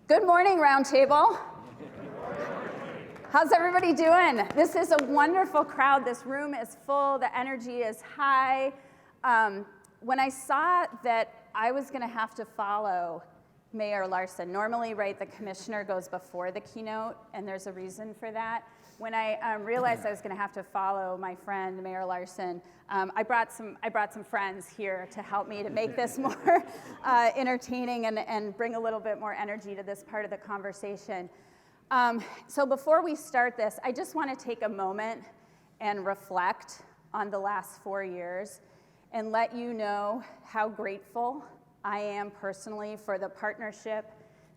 Good morning, Roundtable. How's everybody doing? This is a wonderful crowd. This room is full. The energy is high. When I saw that I was going to have to follow Mayor Larson, normally, right, the commissioner goes before the keynote, and there's a reason for that. When I realized I was going to have to follow my friend Mayor Larson, I brought some friends here to help me to make this more entertaining and bring a little bit more energy to this part of the conversation. So before we start this, I just want to take a moment and reflect on the last 4 years and let you know how grateful I am personally for the partnership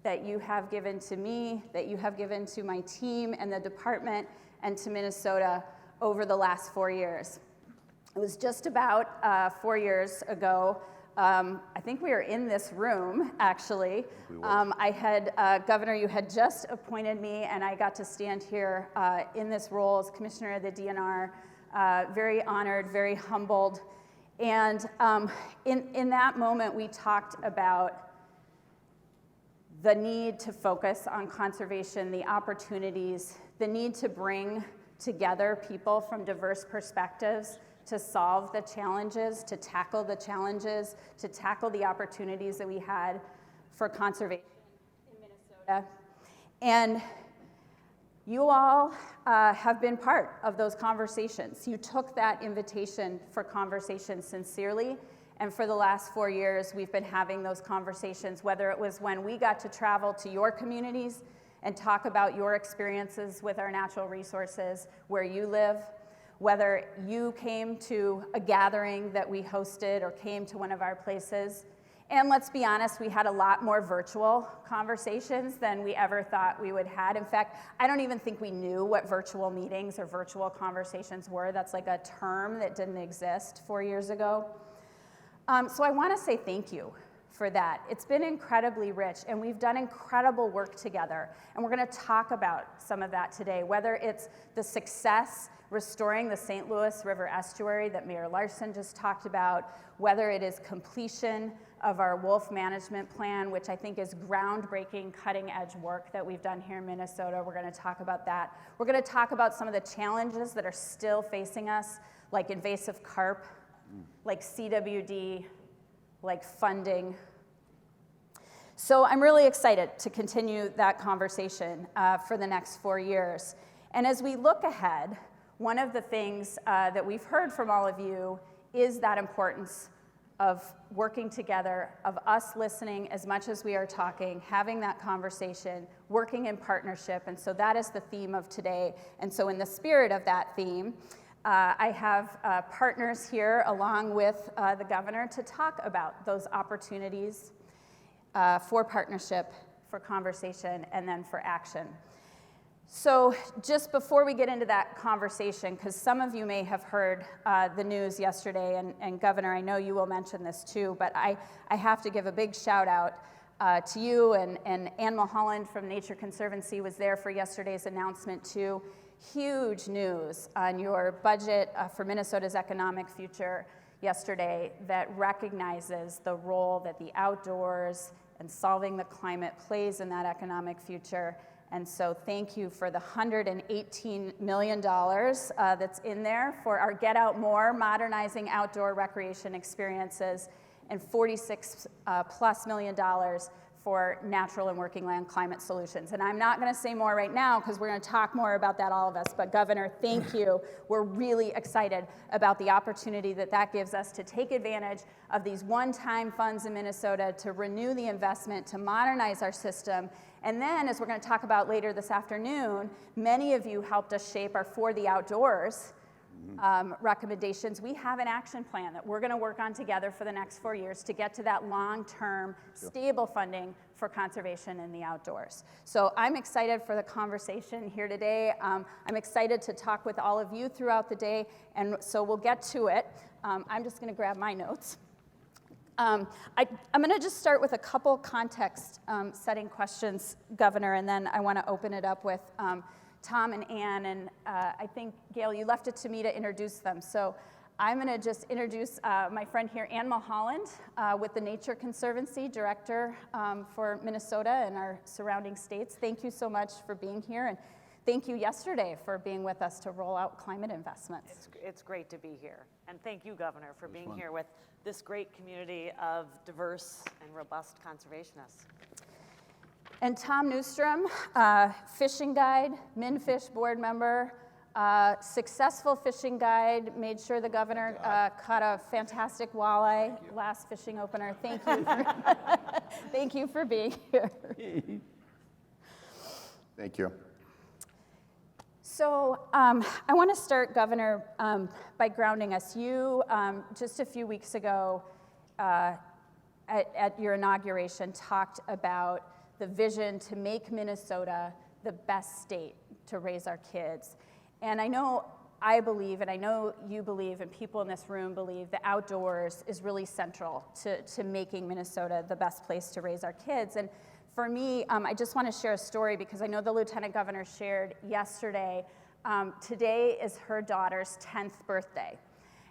that you have given to me, that you have given to my team and the department and to Minnesota over the last 4 years. It was just about 4 years ago. I think we were in this room, actually. Governor, you had just appointed me, and I got to stand here in this role as Commissioner of the DNR, very honored, very humbled. And in that moment, we talked about the need to focus on conservation, the opportunities, the need to bring together people from diverse perspectives to solve the challenges, to tackle the challenges, to tackle the opportunities that we had for conservation in Minnesota. And you all have been part of those conversations. You took that invitation for conversation sincerely. And for the last 4 years, we've been having those conversations, whether it was when we got to travel to your communities and talk about your experiences with our natural resources where you live, whether you came to a gathering that we hosted or came to one of our places. And let's be honest, we had a lot more virtual conversations than we ever thought we would have. In fact, I don't even think we knew what virtual meetings or virtual conversations were. That's like a term that didn't exist 4 years ago. So I want to say thank you for that. It's been incredibly rich, and we've done incredible work together. And we're going to talk about some of that today, whether it's the success restoring the St. Louis River estuary that Mayor Larson just talked about, whether it is completion of our wolf management plan, which I think is groundbreaking, cutting-edge work that we've done here in Minnesota. We're going to talk about that. We're going to talk about some of the challenges that are still facing us, like invasive carp, like CWD, like funding. So I'm really excited to continue that conversation for the next 4 years. And as we look ahead, one of the things that we've heard from all of you is that importance of working together, of us listening as much as we are talking, having that conversation, working in partnership. And so that is the theme of today. And so in the spirit of that theme, I have partners here along with the governor to talk about those opportunities for partnership, for conversation, and then for action. So just before we get into that conversation, because some of you may have heard the news yesterday, and Governor, I know you will mention this too, but I have to give a big shout out to you, and Ann Mulholland from Nature Conservancy was there for yesterday's announcement too. Huge news on your budget for Minnesota's economic future yesterday that recognizes the role that the outdoors and solving the climate plays in that economic future. And so thank you for the $118 million that's in there for our Get Out More, modernizing outdoor recreation experiences, and $46+ million for natural and working land climate solutions. And I'm not going to say more right now because we're going to talk more about that, all of us. But Governor, thank you. We're really excited about the opportunity that gives us to take advantage of these one-time funds in Minnesota to renew the investment, to modernize our system. And then, as we're going to talk about later this afternoon, many of you helped us shape our For the Outdoors recommendations. We have an action plan that we're going to work on together for the next 4 years to get to that long-term, stable funding for conservation in the outdoors. So I'm excited for the conversation here today. I'm excited to talk with all of you throughout the day, and so we'll get to it. I'm just going to grab my notes. I'm going to just start with a couple context setting questions, Governor, and then I want to open it up with Tom and Ann, and I think, Gail, you left it to me to introduce them. So I'm going to just introduce my friend here, Mulholland, with the Nature Conservancy, Director for Minnesota and our surrounding states. Thank you so much for being here, and thank you yesterday for being with us to roll out climate investments. It's great to be here, and thank you, Governor, for being here with this great community of diverse and robust conservationists. And Tom Neustrom, fishing guide, MinFish board member, successful fishing guide, made sure the governor caught a fantastic walleye last fishing opener. Thank you for, thank you for being here. Thank you. So I want to start, Governor, by grounding us. You, just a few weeks ago at your inauguration, talked about the vision to make Minnesota the best state to raise our kids. And I know I believe, and I know you believe, and people in this room believe, the outdoors is really central to making Minnesota the best place to raise our kids. And for me, I just want to share a story because I know the Lieutenant Governor shared yesterday. Today is her daughter's 10th birthday.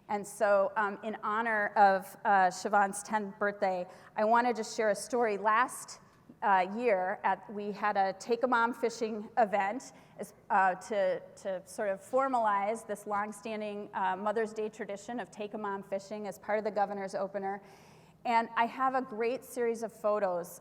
And so in honor of Siobhan's 10th birthday, I wanted to share a story. Last year, we had a Take a Mom fishing event to sort of formalize this longstanding Mother's Day tradition of Take a Mom fishing as part of the governor's opener. And I have a great series of photos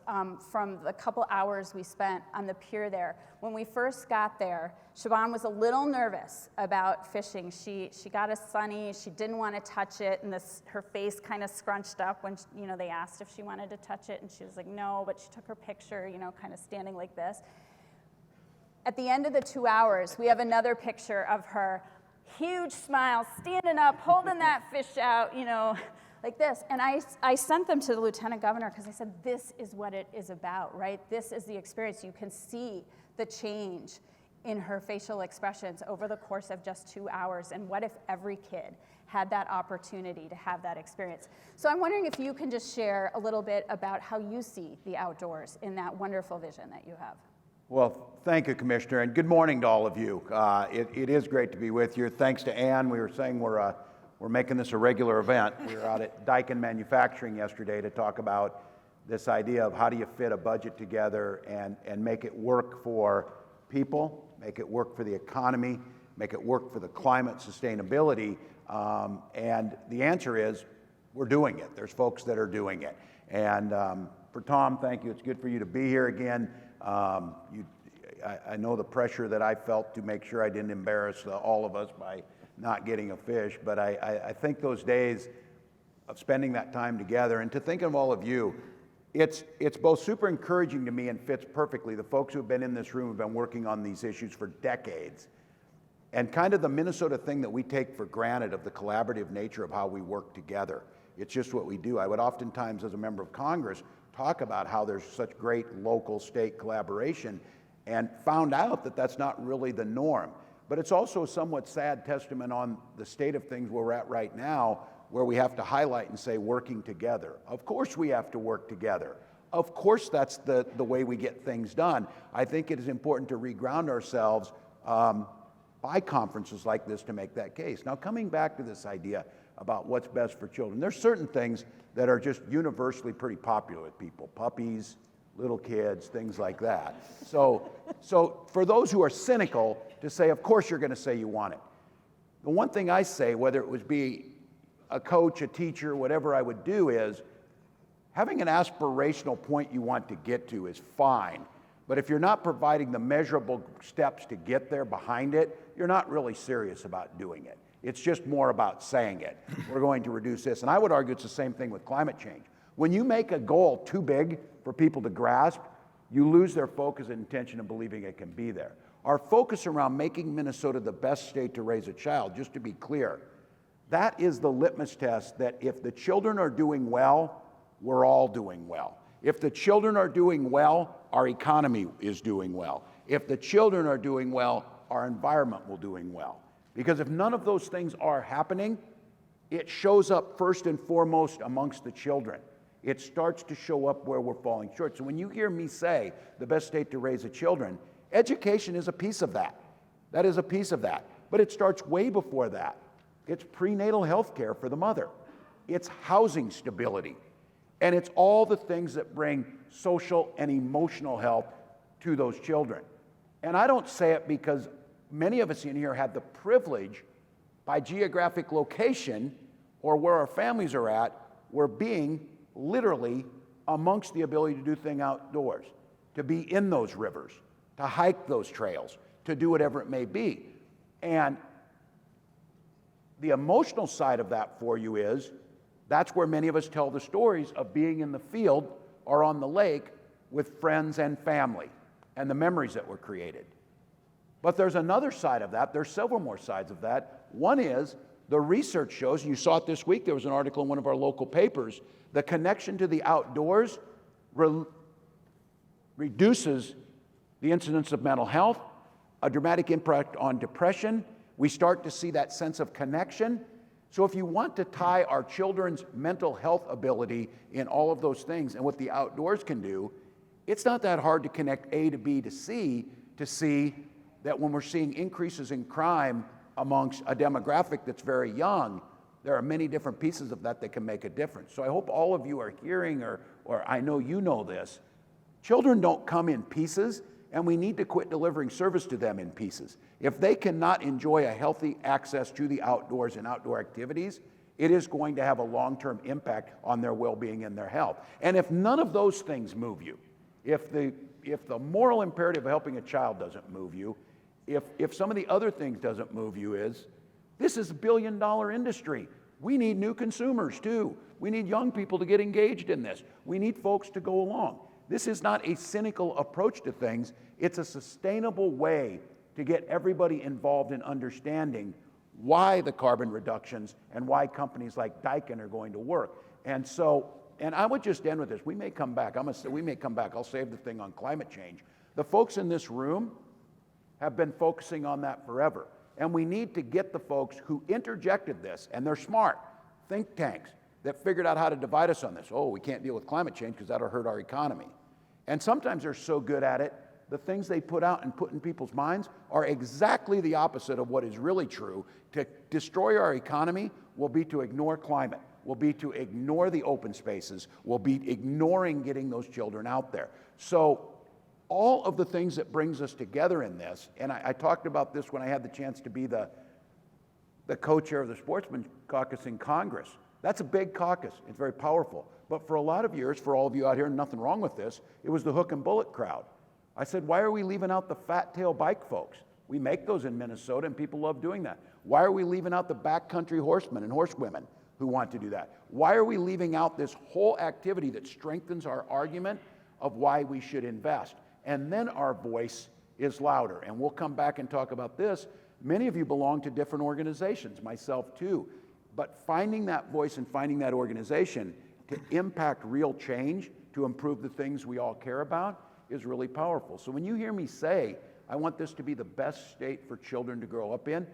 from the couple hours we spent on the pier there. When we first got there, Siobhan was a little nervous about fishing. She got a sunny, she didn't want to touch it, and her face kind of scrunched up when they asked if she wanted to touch it, and she was like, no, but she took her picture, kind of standing like this. At the end of the 2 hours, we have another picture of her, huge smile, standing up, holding that fish out, like this. And I sent them to the Lieutenant Governor because I said, this is what it is about, right? This is the experience. You can see the change in her facial expressions over the course of just 2 hours. And what if every kid had that opportunity to have that experience? So I'm wondering if you can just share a little bit about how you see the outdoors in that wonderful vision that you have. Well, thank you, Commissioner, and good morning to all of you. It is great to be with you. Thanks to Ann. We were saying we're making this a regular event. We were out at Daikin Manufacturing yesterday to talk about this idea of how do you fit a budget together and make it work for people, make it work for the economy, make it work for the climate sustainability. And the answer is we're doing it. There's folks that are doing it. And for Tom, thank you. It's good for you to be here again. I know the pressure that I felt to make sure I didn't embarrass all of us by not getting a fish, but I think those days of spending that time together, and to think of all of you, it's both super encouraging to me and fits perfectly. The folks who have been in this room have been working on these issues for decades, and kind of the Minnesota thing that we take for granted of the collaborative nature of how we work together. It's just what we do. I would oftentimes, as a member of Congress, talk about how there's such great local state collaboration, and found out that that's not really the norm. But it's also a somewhat sad testament on the state of things where we're at right now, where we have to highlight and say working together. Of course we have to work together. Of course that's the way we get things done. I think it is important to reground ourselves by conferences like this to make that case. Now, coming back to this idea about what's best for children, there's certain things that are just universally pretty popular with people. Puppies, little kids, things like that. So for those who are cynical, to say, of course you're going to say you want it. The one thing I say, whether it would be a coach, a teacher, whatever I would do, is having an aspirational point you want to get to is fine. But if you're not providing the measurable steps to get there behind it, you're not really serious about doing it. It's just more about saying it. We're going to reduce this. And I would argue it's the same thing with climate change. When you make a goal too big for people to grasp, you lose their focus and intention of believing it can be there. Our focus around making Minnesota the best state to raise a child, just to be clear, that is the litmus test that if the children are doing well, we're all doing well. If the children are doing well, our economy is doing well. If the children are doing well, our environment will doing well. Because if none of those things are happening, it shows up first and foremost amongst the children. It starts to show up where we're falling short. So when you hear me say the best state to raise a children, education is a piece of that. That is a piece of that. But it starts way before that. It's prenatal health care for the mother. It's housing stability. And it's all the things that bring social and emotional health to those children. And I don't say it because many of us in here have the privilege, by geographic location or where our families are at, we're being literally amongst the ability to do things outdoors, to be in those rivers, to hike those trails, to do whatever it may be. And the emotional side of that for you is, that's where many of us tell the stories of being in the field or on the lake with friends and family and the memories that were created. But there's another side of that. There's several more sides of that. One is the research shows, and you saw it this week, there was an article in one of our local papers, the connection to the outdoors reduces the incidence of mental health, a dramatic impact on depression. We start to see that sense of connection. So if you want to tie our children's mental health ability in all of those things and what the outdoors can do, it's not that hard to connect A to B to C to see that when we're seeing increases in crime amongst a demographic that's very young, there are many different pieces of that that can make a difference. So I hope all of you are hearing, or I know you know this, children don't come in pieces, and we need to quit delivering service to them in pieces. If they cannot enjoy a healthy access to the outdoors and outdoor activities, it is going to have a long-term impact on their well-being and their health. And if none of those things move you, if the moral imperative of helping a child doesn't move you, if some of the other things doesn't move you, this is a billion-dollar industry. We need new consumers too. We need young people to get engaged in this. We need folks to go along. This is not a cynical approach to things. It's a sustainable way to get everybody involved in understanding why the carbon reductions and why companies like Daikin are going to work. And I would just end with this. We may come back. We may come back. I'll save the thing on climate change. The folks in this room have been focusing on that forever. And we need to get the folks who interjected this, and they're smart, think tanks, that figured out how to divide us on this. Oh, we can't deal with climate change because that'll hurt our economy. And sometimes they're so good at it, the things they put out and put in people's minds are exactly the opposite of what is really true. To destroy our economy will be to ignore climate, will be to ignore the open spaces, will be ignoring getting those children out there. So all of the things that brings us together in this, and I talked about this when I had the chance to be the co-chair of the Sportsman Caucus in Congress. That's a big caucus. It's very powerful. But for a lot of years, for all of you out here, and nothing wrong with this, it was the hook and bullet crowd. I said, why are we leaving out the fat tail bike folks? We make those in Minnesota, and people love doing that. Why are we leaving out the backcountry horsemen and horsewomen who want to do that? Why are we leaving out this whole activity that strengthens our argument of why we should invest? And then our voice is louder. And we'll come back and talk about this. Many of you belong to different organizations, myself too. But finding that voice and finding that organization to impact real change, to improve the things we all care about, is really powerful. So when you hear me say, I want this to be the best state for children to grow up in,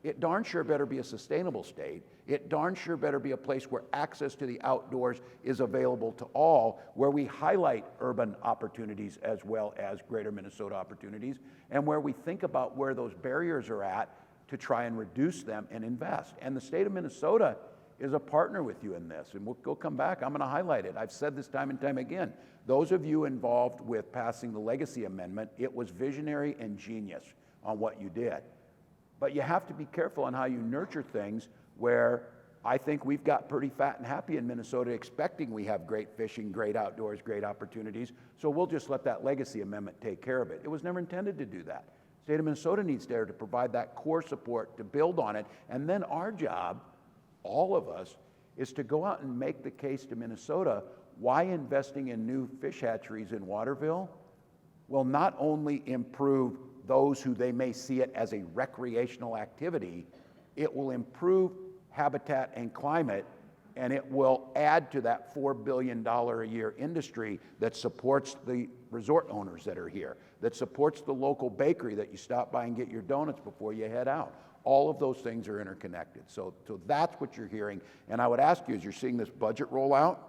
it darn sure better be a sustainable state. It darn sure better be a place where access to the outdoors is available to all, where we highlight urban opportunities as well as greater Minnesota opportunities, and where we think about where those barriers are at to try and reduce them and invest. And the state of Minnesota is a partner with you in this, and we'll come back. I'm going to highlight it. I've said this time and time again. Those of you involved with passing the Legacy Amendment, it was visionary and genius on what you did. But you have to be careful on how you nurture things where I think we've got pretty fat and happy in Minnesota expecting we have great fishing, great outdoors, great opportunities. So we'll just let that Legacy Amendment take care of it. It was never intended to do that. The state of Minnesota needs there to provide that core support to build on it. And then our job, all of us, is to go out and make the case to Minnesota why investing in new fish hatcheries in Waterville will not only improve those who they may see it as a recreational activity, it will improve habitat and climate, and it will add to that $4 billion a year industry that supports the resort owners that are here, that supports the local bakery that you stop by and get your donuts before you head out. All of those things are interconnected. So that's what you're hearing. And I would ask you, as you're seeing this budget roll out,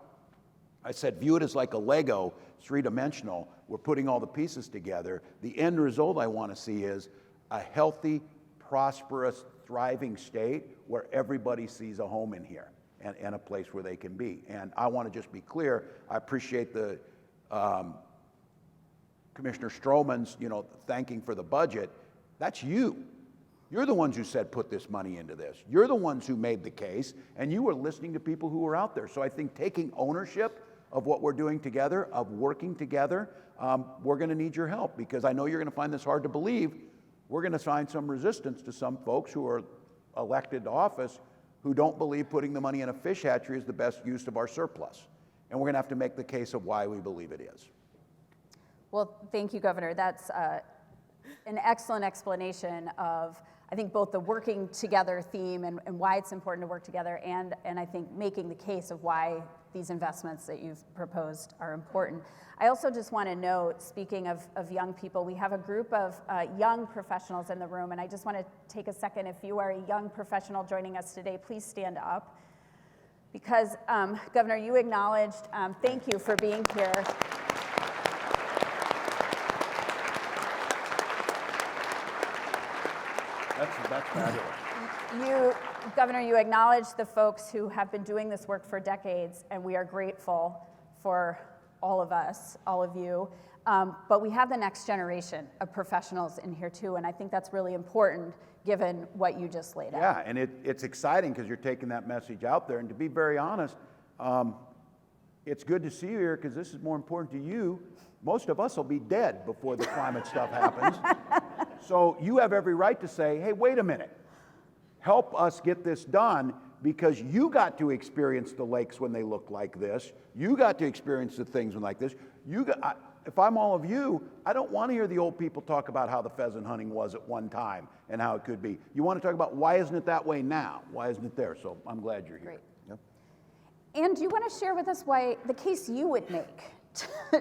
I said, view it as like a Lego, three-dimensional. We're putting all the pieces together. The end result I want to see is a healthy, prosperous, thriving state where everybody sees a home in here and a place where they can be. And I want to just be clear, I appreciate the Commissioner Strommen's, thanking for the budget. That's you. You're the ones who said put this money into this. You're the ones who made the case, and you were listening to people who were out there. So I think taking ownership of what we're doing together, of working together, we're going to need your help, because I know you're going to find this hard to believe. We're going to find some resistance to some folks who are elected to office who don't believe putting the money in a fish hatchery is the best use of our surplus. And we're going to have to make the case of why we believe it is. Well, thank you, Governor. That's an excellent explanation of, I think, both the working together theme and why it's important to work together, and I think making the case of why these investments that you've proposed are important. I also just want to note, speaking of young people, we have a group of young professionals in the room, and I just want to take a second. If you are a young professional joining us today, please stand up. Because, Governor, you acknowledged, thank you for being here. That's fabulous. Governor, you acknowledged the folks who have been doing this work for decades, and we are grateful for all of us, all of you. But we have the next generation of professionals in here too, and I think that's really important given what you just laid out. Yeah, and it's exciting because you're taking that message out there. And to be very honest, it's good to see you here because this is more important to you. Most of us will be dead before the climate stuff happens. So you have every right to say, hey, wait a minute. Help us get this done, because you got to experience the lakes when they look like this. You got to experience the things when like this. If I'm all of you, I don't want to hear the old people talk about how the pheasant hunting was at one time and how it could be. You want to talk about why isn't it that way now? Why isn't it there? So I'm glad you're here. Great. Yep. And do you want to share with us why the case you would make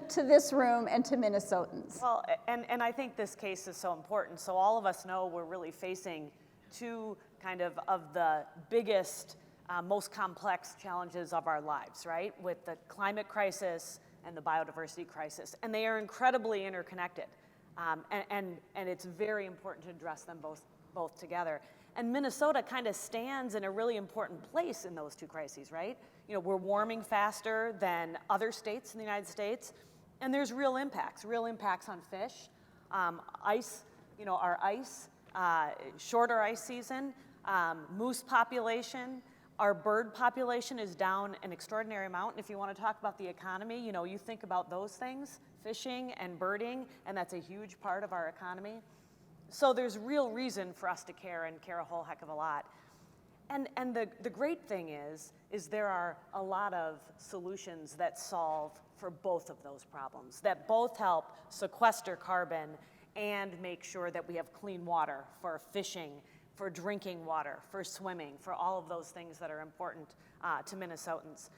to this room and to Minnesotans? Well, and I think this case is so important. So all of us know we're really facing two kind of the biggest, most complex challenges of our lives, right? With the climate crisis and the biodiversity crisis. And they are incredibly interconnected. And it's very important to address them both together. And Minnesota kind of stands in a really important place in those two crises, right? We're warming faster than other states in the United States, and there's real impacts on fish, ice, our ice, shorter ice season, moose population. Our bird population is down an extraordinary amount. And if you want to talk about the economy, you think about those things, fishing and birding, and that's a huge part of our economy. So there's real reason for us to care, and care a whole heck of a lot. And the great thing is there are a lot of solutions that solve for both of those problems, that both help sequester carbon and make sure that we have clean water for fishing, for drinking water, for swimming, for all of those things that are important to Minnesotans.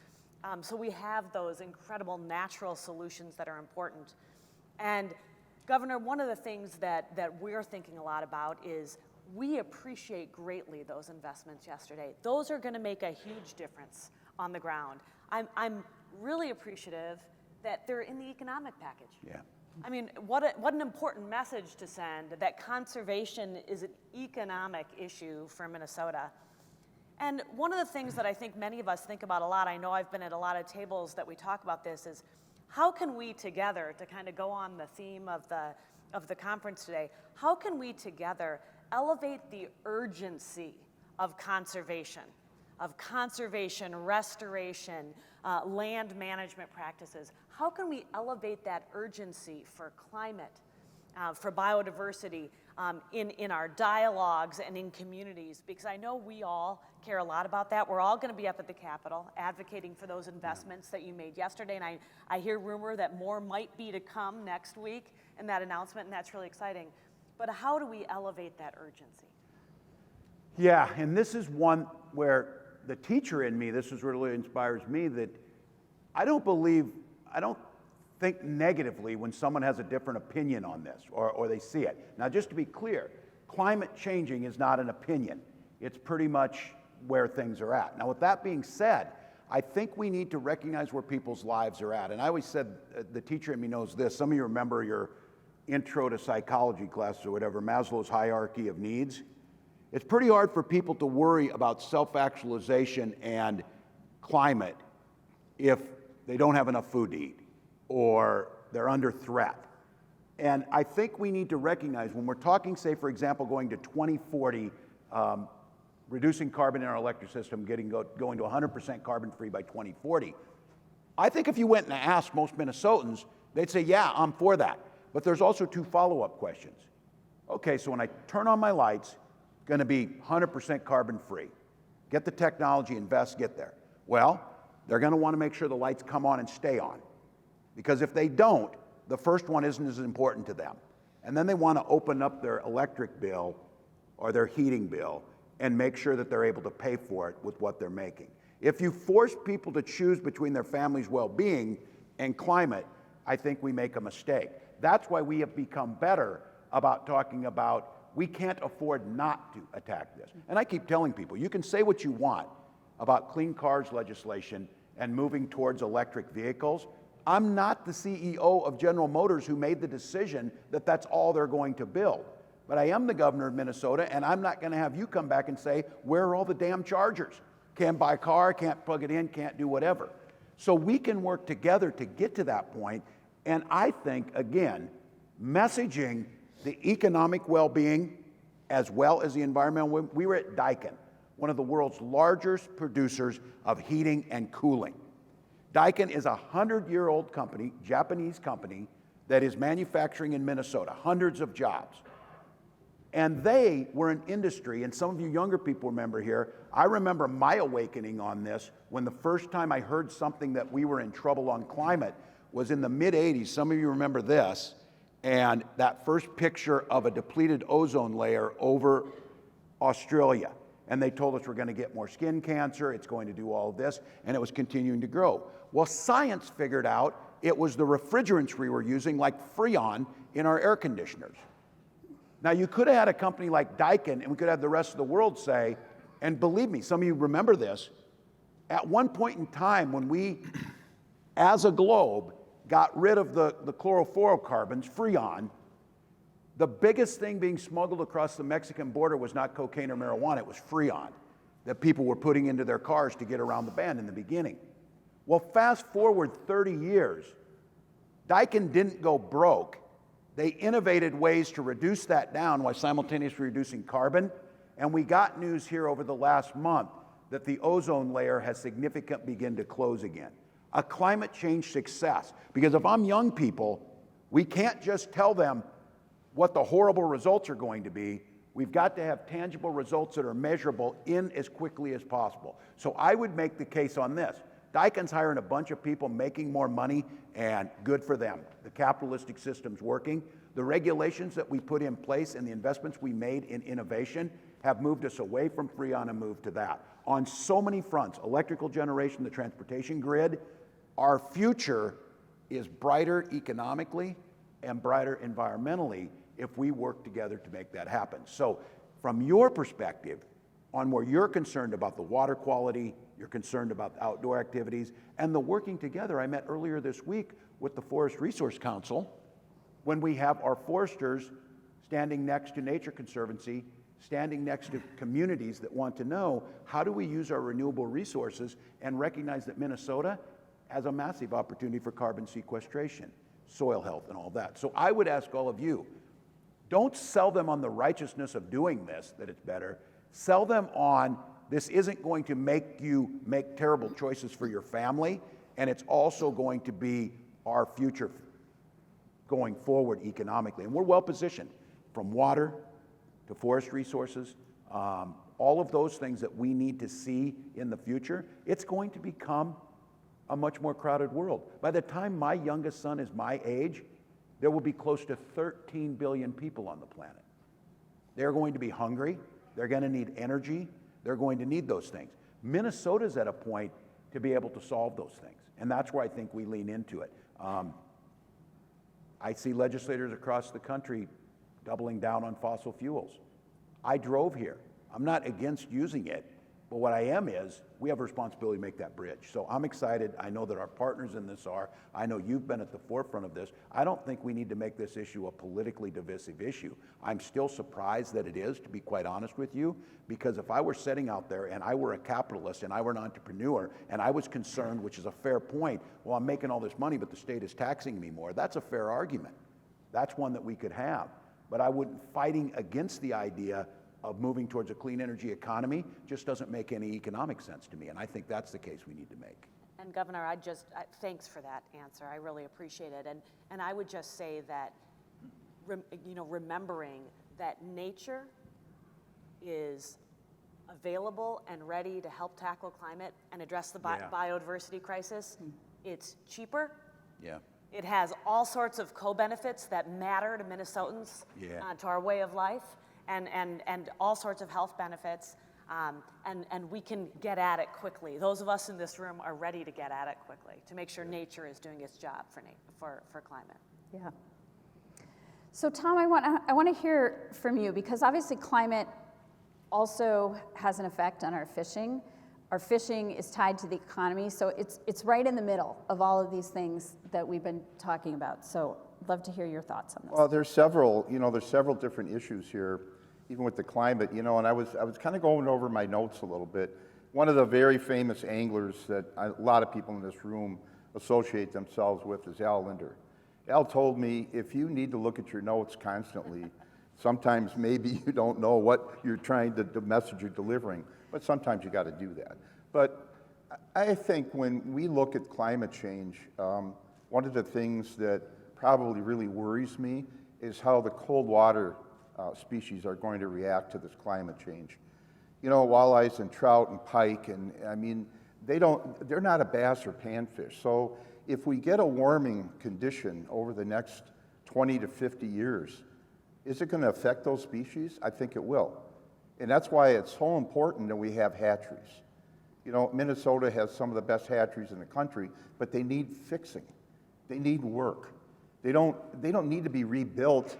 So we have those incredible natural solutions that are important. And Governor, one of the things that we're thinking a lot about is we appreciate greatly those investments yesterday. Those are going to make a huge difference on the ground. I'm really appreciative that they're in the economic package. Yeah. I mean, what an important message to send, that conservation is an economic issue for Minnesota. And one of the things that I think many of us think about a lot, I know I've been at a lot of tables that we talk about this, is how can we together, to kind of go on the theme of the conference today, how can we together elevate the urgency of conservation, restoration, land management practices? How can we elevate that urgency for climate, for biodiversity, in our dialogues and in communities? Because I know we all care a lot about that. We're all going to be up at the Capitol advocating for those investments that you made yesterday, and I hear rumor that more might be to come next week in that announcement, and that's really exciting. But how do we elevate that urgency? Yeah, and this is one where the teacher in me, this is really inspires me, that I don't think negatively when someone has a different opinion on this or they see it. Now, just to be clear, climate changing is not an opinion. It's pretty much where things are at. Now, with that being said, I think we need to recognize where people's lives are at. And I always said, the teacher in me knows this. Some of you remember your intro to psychology classes or whatever, Maslow's hierarchy of needs. It's pretty hard for people to worry about self-actualization and climate if they don't have enough food to eat or they're under threat. And I think we need to recognize when we're talking, say, for example, going to 2040, reducing carbon in our electric system, going to 100% carbon-free by 2040. I think if you went and asked most Minnesotans, they'd say, yeah, I'm for that. But there's also two follow-up questions. Okay, so when I turn on my lights, going to be 100% carbon-free. Get the technology, invest, get there. Well, they're going to want to make sure the lights come on and stay on. Because if they don't, the first one isn't as important to them. And then they want to open up their electric bill or their heating bill and make sure that they're able to pay for it with what they're making. If you force people to choose between their family's well-being and climate, I think we make a mistake. That's why we have become better about talking about we can't afford not to attack this. And I keep telling people, you can say what you want about clean cars legislation and moving towards electric vehicles. I'm not the CEO of General Motors who made the decision that that's all they're going to build. But I am the governor of Minnesota, and I'm not going to have you come back and say, where are all the damn chargers? Can't buy a car, can't plug it in, can't do whatever. So we can work together to get to that point. And I think, again, messaging the economic well-being as well as the environmental. We were at Daikin, one of the world's largest producers of heating and cooling. Daikin is a 100-year-old company, Japanese company, that is manufacturing in Minnesota, hundreds of jobs. And they were an industry, and some of you younger people remember here, I remember my awakening on this when the first time I heard something that we were in trouble on climate was in the mid-'80s. Some of you remember this, and that first picture of a depleted ozone layer over Australia. And they told us we're going to get more skin cancer, it's going to do all of this, and it was continuing to grow. Well, science figured out it was the refrigerants we were using, like Freon, in our air conditioners. Now, you could have had a company like Daikin, and we could have the rest of the world say, and believe me, some of you remember this, at one point in time when we, as a globe, got rid of the chlorofluorocarbons, Freon, the biggest thing being smuggled across the Mexican border was not cocaine or marijuana, it was Freon that people were putting into their cars to get around the ban in the beginning. Well, fast forward 30 years, Daikin didn't go broke. They innovated ways to reduce that down while simultaneously reducing carbon. And we got news here over the last month that the ozone layer has significantly begun to close again. A climate change success. Because if I'm young people, we can't just tell them what the horrible results are going to be. We've got to have tangible results that are measurable in as quickly as possible. So I would make the case on this. Daikin's hiring a bunch of people making more money, and good for them. The capitalistic system's working. The regulations that we put in place and the investments we made in innovation have moved us away from Freon and moved to that. On so many fronts, electrical generation, the transportation grid, our future is brighter economically and brighter environmentally if we work together to make that happen. So from your perspective, on where you're concerned about the water quality, you're concerned about outdoor activities, and the working together, I met earlier this week with the Forest Resource Council when we have our foresters standing next to Nature Conservancy, standing next to communities that want to know how do we use our renewable resources and recognize that Minnesota has a massive opportunity for carbon sequestration, soil health, and all that. So I would ask all of you, don't sell them on the righteousness of doing this, that it's better. Sell them on this isn't going to make you make terrible choices for your family, and it's also going to be our future going forward economically. And we're well positioned from water to forest resources, all of those things that we need to see in the future. It's going to become a much more crowded world. By the time my youngest son is my age, there will be close to 13 billion people on the planet. They're going to be hungry, they're going to need energy, they're going to need those things. Minnesota's at a point to be able to solve those things, and that's where I think we lean into it. I see legislators across the country doubling down on fossil fuels. I drove here. I'm not against using it, But what I am is, we have a responsibility to make that bridge. So I'm excited. I know that our partners in this are. I know you've been at the forefront of this. I don't think we need to make this issue a politically divisive issue. I'm still surprised that it is, to be quite honest with you, because if I were sitting out there and I were a capitalist and I were an entrepreneur and I was concerned, which is a fair point, well, I'm making all this money, but the state is taxing me more. That's a fair argument. That's one that we could have. But I wouldn't, fighting against the idea of moving towards a clean energy economy just doesn't make any economic sense to me, and I think that's the case we need to make. And Governor, thanks for that answer. I really appreciate it. And I would just say that, remembering that nature is available and ready to help tackle climate and address the biodiversity crisis. It's cheaper. Yeah. It has all sorts of co-benefits that matter to Minnesotans, to our way of life. And all sorts of health benefits, and we can get at it quickly. Those of us in this room are ready to get at it quickly to make sure nature is doing its job for climate. Yeah. So Tom, I want to hear from you, because obviously climate also has an effect on our fishing. Our fishing is tied to the economy, so it's right in the middle of all of these things that we've been talking about. So I'd love to hear your thoughts on this. Well, there's several different issues here, even with the climate, and I was kind of going over my notes a little bit. One of the very famous anglers that a lot of people in this room associate themselves with is Al Linder. Al told me, if you need to look at your notes constantly, sometimes maybe you don't know what you're trying to, the message you're delivering, but sometimes you got to do that. But I think when we look at climate change, one of the things that probably really worries me is how the cold water species are going to react to this climate change. Walleyes and trout and pike, and I mean, they're not a bass or panfish. So if we get a warming condition over the next 20 to 50 years, is it going to affect those species? I think it will. And that's why it's so important that we have hatcheries. Minnesota has some of the best hatcheries in the country, but they need fixing. They need work. They don't need to be rebuilt,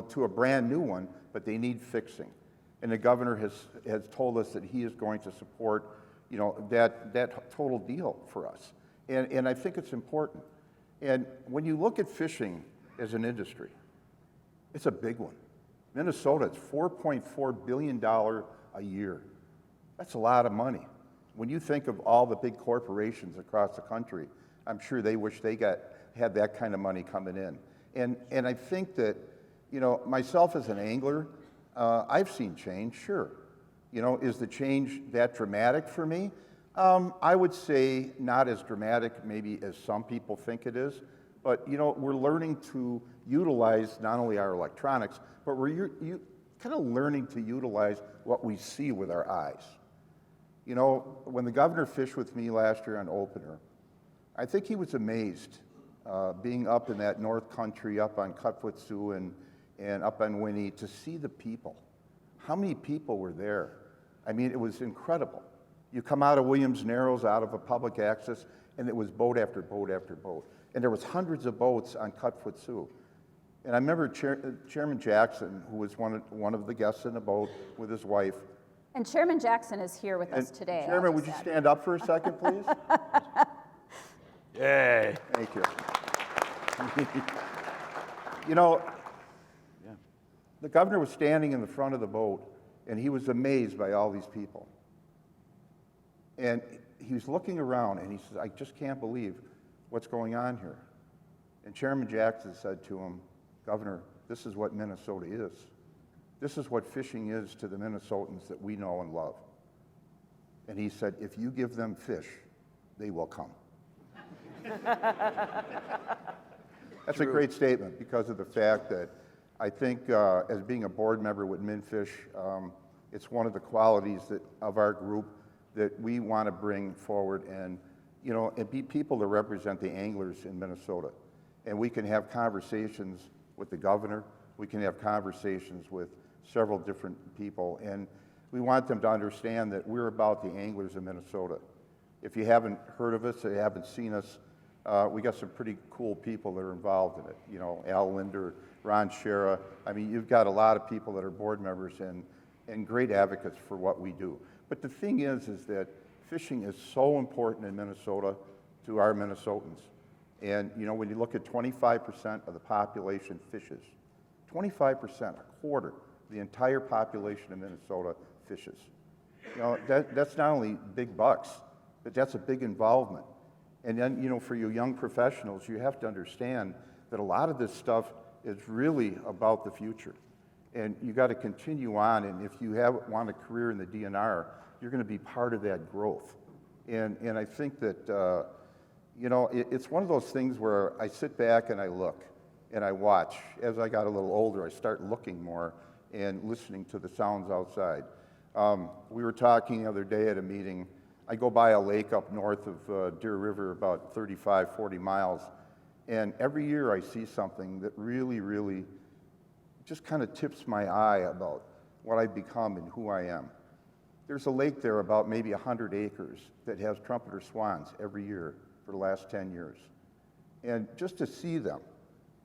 to a brand new one, but they need fixing. And the governor has told us that he is going to support, that total deal for us. And I think it's important. And when you look at fishing as an industry, it's a big one. Minnesota, it's $4.4 billion a year. That's a lot of money. When you think of all the big corporations across the country, I'm sure they wish they had that kind of money coming in. And I think that, myself as an angler, I've seen change, sure. Is the change that dramatic for me? I would say not as dramatic maybe as some people think it is, but we're learning to utilize not only our electronics, but we're kind of learning to utilize what we see with our eyes. When the governor fished with me last year on opener, I think he was amazed being up in that north country, up on Cutfoot Sioux and up on Winnie, to see the people. How many people were there? I mean, it was incredible. You come out of Williams Narrows, out of a public access, and it was boat after boat after boat. And there was hundreds of boats on Cutfoot Sioux. And I remember Chairman Jackson, who was one of the guests in the boat with his wife. And Chairman Jackson is here with us today. Chairman, would you stand up for a second, please? Yay. Thank you. The governor was standing in the front of the boat, and he was amazed by all these people. And he was looking around, and he says, I just can't believe what's going on here. And Chairman Jackson said to him, Governor, this is what Minnesota is. This is what fishing is to the Minnesotans that we know and love. And he said, if you give them fish, they will come. That's a great statement because of the fact that I think as being a board member with MinFish, it's one of the qualities of our group that we want to bring forward and be people that represent the anglers in Minnesota. And we can have conversations with the governor. We can have conversations with several different people. And we want them to understand that we're about the anglers in Minnesota. If you haven't heard of us or you haven't seen us, we got some pretty cool people that are involved in it. Al Linder, Ron Shera. I mean, you've got a lot of people that are board members and great advocates for what we do. But the thing is that fishing is so important in Minnesota to our Minnesotans. And you know, when you look at 25% of the population fishes, 25%, a quarter, the entire population of Minnesota fishes. You know, that's not only big bucks, but that's a big involvement. And then, you know, for you young professionals, you have to understand that a lot of this stuff is really about the future. And you got to continue on, and if you want a career in the DNR, you're going to be part of that growth. And I think that, you know, it's one of those things where I sit back and I look and I watch. As I got a little older, I start looking more and listening to the sounds outside. We were talking the other day at a meeting. I go by a lake up north of Deer River, about 35, 40 miles, and every year I see something that really, really just kind of tips my eye about what I've become and who I am. There's a lake there about maybe 100 acres that has trumpeter swans every year for the last 10 years. And just to see them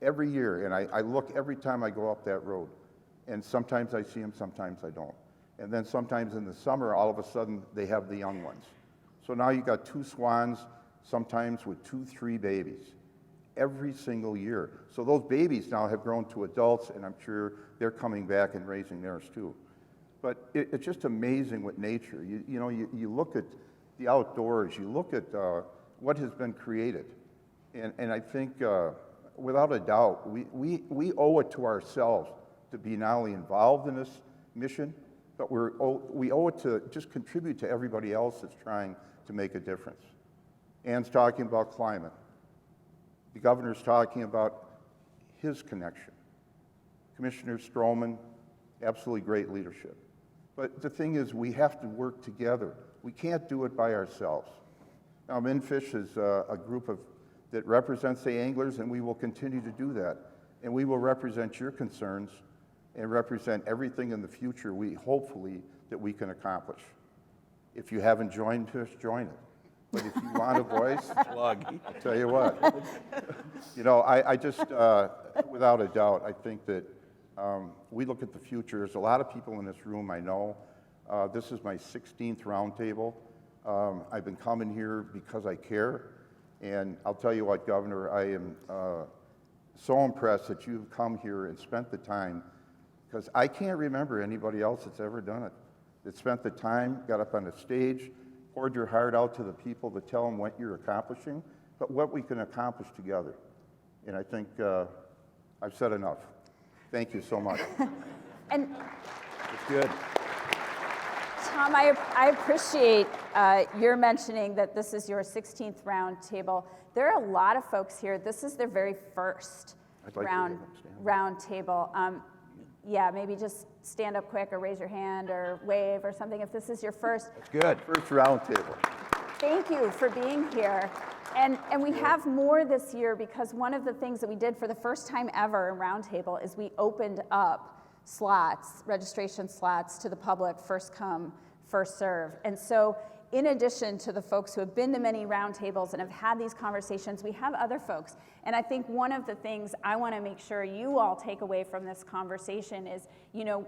every year, and I look every time I go up that road, and sometimes I see them, sometimes I don't. And then sometimes in the summer, all of a sudden, they have the young ones. So now you got 2 swans, sometimes with 2, 3 babies, every single year. So those babies now have grown to adults, and I'm sure they're coming back and raising theirs too. But it's just amazing with nature. You know, you look at the outdoors, you look at what has been created. And I think, without a doubt, we owe it to ourselves to be not only involved in this mission, but we owe it to just contribute to everybody else that's trying to make a difference. Ann's talking about climate. The governor's talking about his connection. Commissioner Strommen, absolutely great leadership. But the thing is, we have to work together. We can't do it by ourselves. Now, MnFish is a group that represents the anglers, and we will continue to do that. And we will represent your concerns and represent everything in the future hopefully that we can accomplish. If you haven't joined us, join it. But if you want a voice, I'll tell you what. You know, I just, without a doubt, I think that we look at the future. There's a lot of people in this room I know. This is my 16th roundtable. I've been coming here because I care. And I'll tell you what, Governor, I am so impressed that you've come here and spent the time, because I can't remember anybody else that's ever done it, that spent the time, got up on a stage, poured your heart out to the people to tell them what you're accomplishing, but what we can accomplish together. And I think I've said enough. Thank you so much. And It's good. Tom, I appreciate your mentioning that this is your 16th round table. There are a lot of folks here. This is their very first round table. Yeah, maybe just stand up quick or raise your hand or wave or something if this is your first. That's good. First round table. Thank you for being here. And we have more this year because one of the things that we did for the first time ever in Roundtable is we opened up slots, registration slots to the public, first come, first serve. And so in addition to the folks who have been to many roundtables and have had these conversations, we have other folks. And I think one of the things I want to make sure you all take away from this conversation is, you know,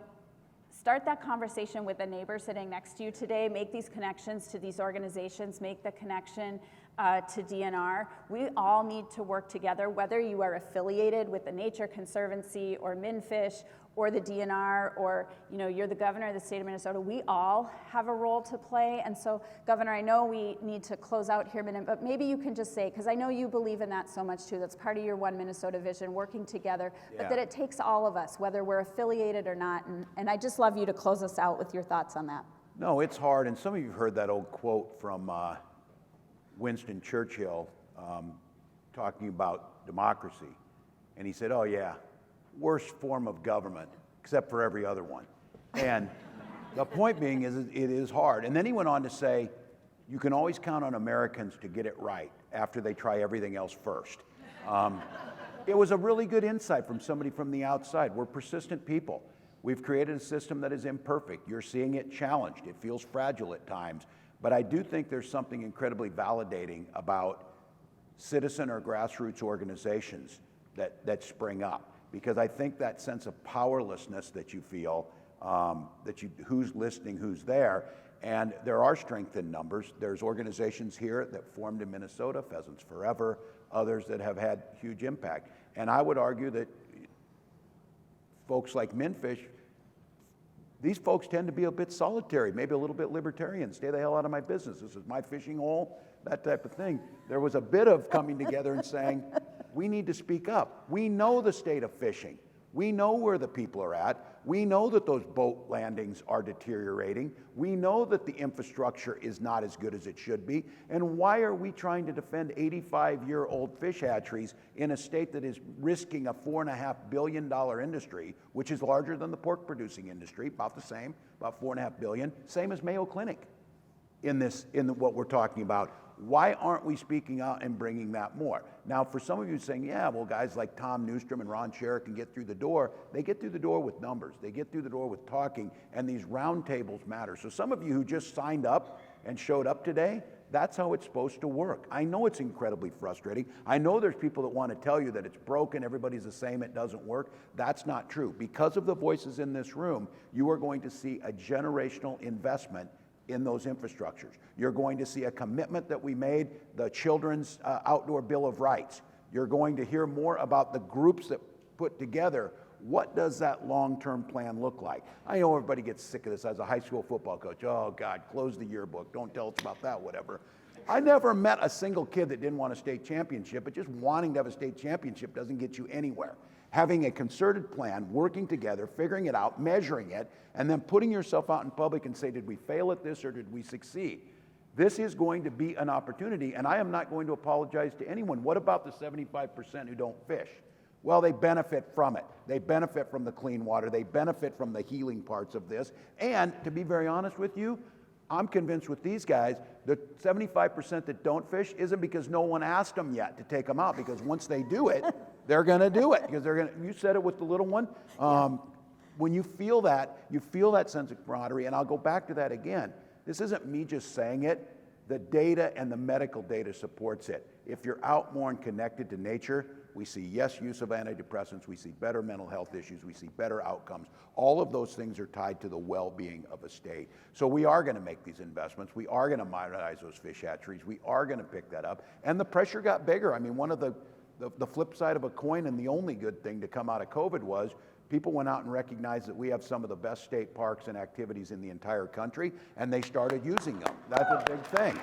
start that conversation with a neighbor sitting next to you today, make these connections to these organizations, make the connection to DNR. We all need to work together, whether you are affiliated with the Nature Conservancy or MnFish or the DNR, or you know, you're the governor of the state of Minnesota. We all have a role to play. And so, Governor, I know we need to close out here in a minute, but maybe you can just say, because I know you believe in that so much too, that's part of your One Minnesota vision, working together, but that it takes all of us, whether we're affiliated or not. And I just love you to close us out with your thoughts on that. No, it's hard, and some of you have heard that old quote from Winston Churchill talking about democracy. And he said, oh yeah, worst form of government, except for every other one. And the point being is it is hard. And then he went on to say, you can always count on Americans to get it right after they try everything else first. It was a really good insight from somebody from the outside. We're persistent people. We've created a system that is imperfect. You're seeing it challenged. It feels fragile at times. But I do think there's something incredibly validating about citizen or grassroots organizations that spring up. Because I think that sense of powerlessness that you feel, who's listening, who's there, And there are strength in numbers. There's organizations here that formed in Minnesota, Pheasants Forever, others that have had huge impact. And I would argue that folks like Minfish, these folks tend to be a bit solitary, maybe a little bit libertarian. Stay the hell out of my business. This is my fishing hole, that type of thing. There was a bit of coming together and saying, we need to speak up. We know the state of fishing. We know where the people are at. We know that those boat landings are deteriorating. We know that the infrastructure is not as good as it should be. And why are we trying to defend 85-year-old fish hatcheries in a state that is risking a $4.5 billion industry, which is larger than the pork producing industry, about the same, about $4.5 billion, same as Mayo Clinic in what we're talking about. Why aren't we speaking out and bringing that more? Now, for some of you saying, yeah, well, guys like Tom Neustrom and Ron Sherrick can get through the door. They get through the door with numbers. They get through the door with talking, and these roundtables matter. So some of you who just signed up and showed up today, that's how it's supposed to work. I know it's incredibly frustrating. I know there's people that want to tell you that it's broken, everybody's the same, it doesn't work. That's not true. Because of the voices in this room, you are going to see a generational investment in those infrastructures. You're going to see a commitment that we made, the Children's Outdoor Bill of Rights. You're going to hear more about the groups that put together what does that long-term plan look like. I know everybody gets sick of this as a high school football coach. Oh God, close the yearbook, don't tell us about that, whatever. I never met a single kid that didn't want a state championship, but just wanting to have a state championship doesn't get you anywhere. Having a concerted plan, working together, figuring it out, measuring it, and then putting yourself out in public and say, did we fail at this or did we succeed? This is going to be an opportunity, and I am not going to apologize to anyone. What about the 75% who don't fish? Well, they benefit from it. They benefit from the clean water. They benefit from the healing parts of this. And to be very honest with you, I'm convinced with these guys, the 75% that don't fish isn't because no one asked them yet to take them out, because once they do it, they're going to do it. Because they're going to, you said it with the little one. When you feel that sense of camaraderie, and I'll go back to that again. This isn't me just saying it. The data and the medical data supports it. If you're out more and connected to nature, we see use of antidepressants, we see better mental health issues, we see better outcomes. All of those things are tied to the well-being of a state. So we are going to make these investments. We are going to modernize those fish hatcheries. We are going to pick that up. And the pressure got bigger. I mean, one of the flip side of a coin, and the only good thing to come out of COVID was people went out and recognized that we have some of the best state parks and activities in the entire country, and they started using them. That's a big thing.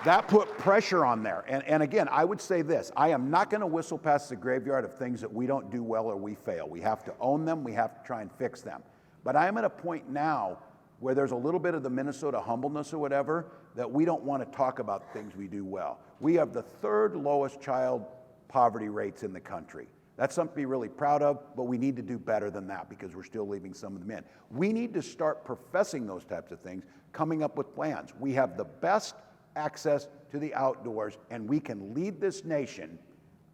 That put pressure on there. And again, I would say this, I am not going to whistle past the graveyard of things that we don't do well or we fail. We have to own them, we have to try and fix them. But I am at a point now where there's a little bit of the Minnesota humbleness or whatever, that we don't want to talk about things we do well. We have the third lowest child poverty rates in the country. That's something to be really proud of, but we need to do better than that because we're still leaving some of them in. We need to start professing those types of things, coming up with plans. We have the best access to the outdoors, and we can lead this nation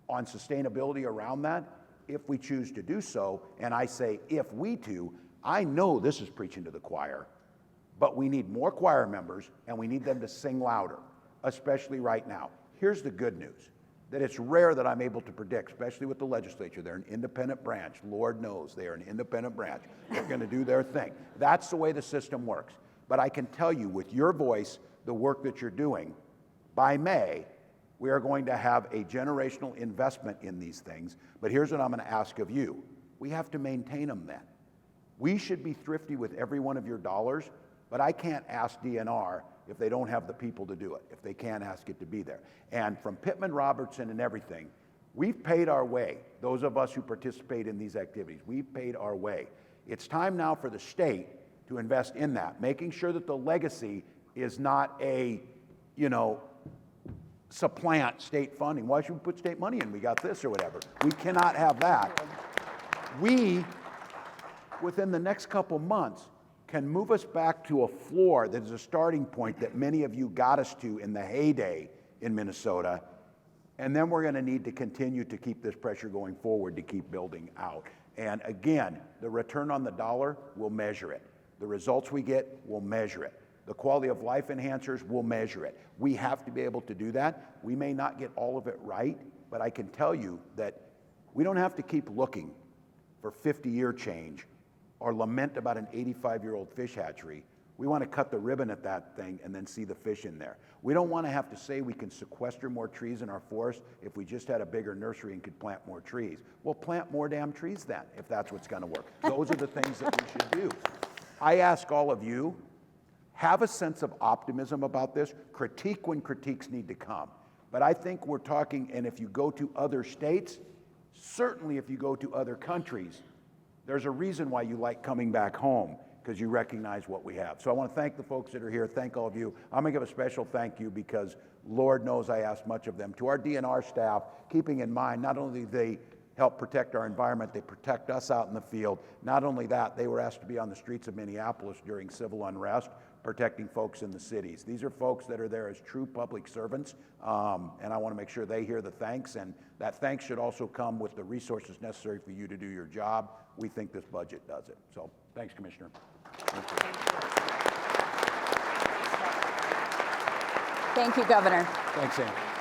on sustainability around that if we choose to do so. And I say if we do, I know this is preaching to the choir, but we need more choir members and we need them to sing louder, especially right now. Here's the good news, that it's rare that I'm able to predict, especially with the legislature. They're an independent branch. Lord knows they are an independent branch. They're going to do their thing. That's the way the system works. But I can tell you with your voice, the work that you're doing, by May, we are going to have a generational investment in these things. But here's what I'm going to ask of you. We have to maintain them then. We should be thrifty with every one of your dollars, but I can't ask DNR if they don't have the people to do it, if they can't ask it to be there. And from Pittman Robertson and everything, we've paid our way. Those of us who participate in these activities, we've paid our way. It's time now for the state to invest in that, making sure that the legacy is not a, supplant state funding. Why should we put state money in? We got this or whatever. We cannot have that. We, within the next couple months, can move us back to a floor that is a starting point that many of you got us to in the heyday in Minnesota. And then we're going to need to continue to keep this pressure going forward to keep building out. And again, the return on the dollar, we'll measure it. The results we get, we'll measure it. The quality of life enhancers, we'll measure it. We have to be able to do that. We may not get all of it right, but I can tell you that we don't have to keep looking for 50-year change or lament about an 85-year-old fish hatchery. We want to cut the ribbon at that thing and then see the fish in there. We don't want to have to say we can sequester more trees in our forest if we just had a bigger nursery and could plant more trees. Well, plant more damn trees then, if that's what's going to work. Those are the things that we should do. I ask all of you, have a sense of optimism about this. Critique when critiques need to come. But I think we're talking, and if you go to other states, certainly if you go to other countries, there's a reason why you like coming back home, because you recognize what we have. So I want to thank the folks that are here, thank all of you. I'm going to give a special thank you because Lord knows I ask much of them. To our DNR staff, keeping in mind not only do they help protect our environment, they protect us out in the field. Not only that, they were asked to be on the streets of Minneapolis during civil unrest, protecting folks in the cities. These are folks that are there as true public servants, and I want to make sure they hear the thanks, and that thanks should also come with the resources necessary for you to do your job. We think this budget does it. So, thanks, Commissioner. Thank you, Governor. Thanks, Ann.